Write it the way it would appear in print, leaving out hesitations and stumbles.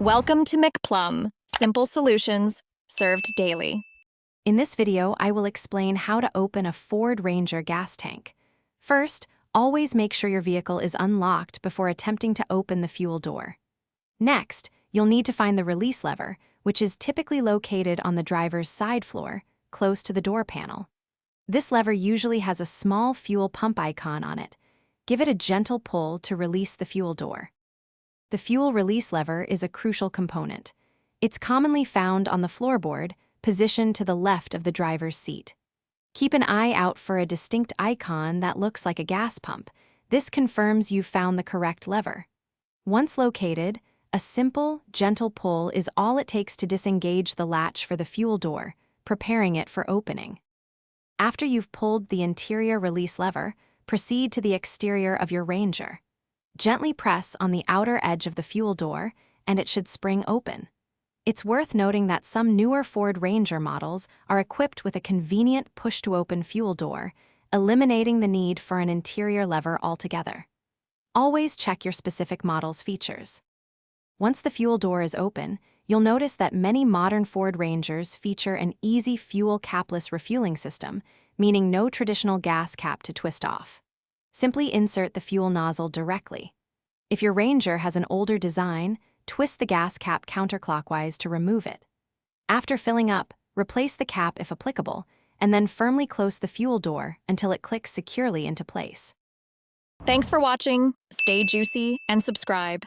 Welcome to McPlum, simple solutions served daily. In this video, I will explain how to open a Ford Ranger gas tank. First, always make sure your vehicle is unlocked before attempting to open the fuel door. Next, you'll need to find the release lever, which is typically located on the driver's side floor, close to the door panel. This lever usually has a small fuel pump icon on it. Give it a gentle pull to release the fuel door. The fuel release lever is a crucial component. It's commonly found on the floorboard, positioned to the left of the driver's seat. Keep an eye out for a distinct icon that looks like a gas pump. This confirms you've found the correct lever. Once located, a simple, gentle pull is all it takes to disengage the latch for the fuel door, preparing it for opening. After you've pulled the interior release lever, proceed to the exterior of your Ranger. Gently press on the outer edge of the fuel door, and it should spring open. It's worth noting that some newer Ford Ranger models are equipped with a convenient push-to-open fuel door, eliminating the need for an interior lever altogether. Always check your specific model's features. Once the fuel door is open, you'll notice that many modern Ford Rangers feature an easy fuel capless refueling system, meaning no traditional gas cap to twist off. Simply insert the fuel nozzle directly. If your Ranger has an older design, twist the gas cap counterclockwise to remove it. After filling up, replace the cap if applicable, and then firmly close the fuel door until it clicks securely into place. Thanks for watching. Stay juicy and subscribe.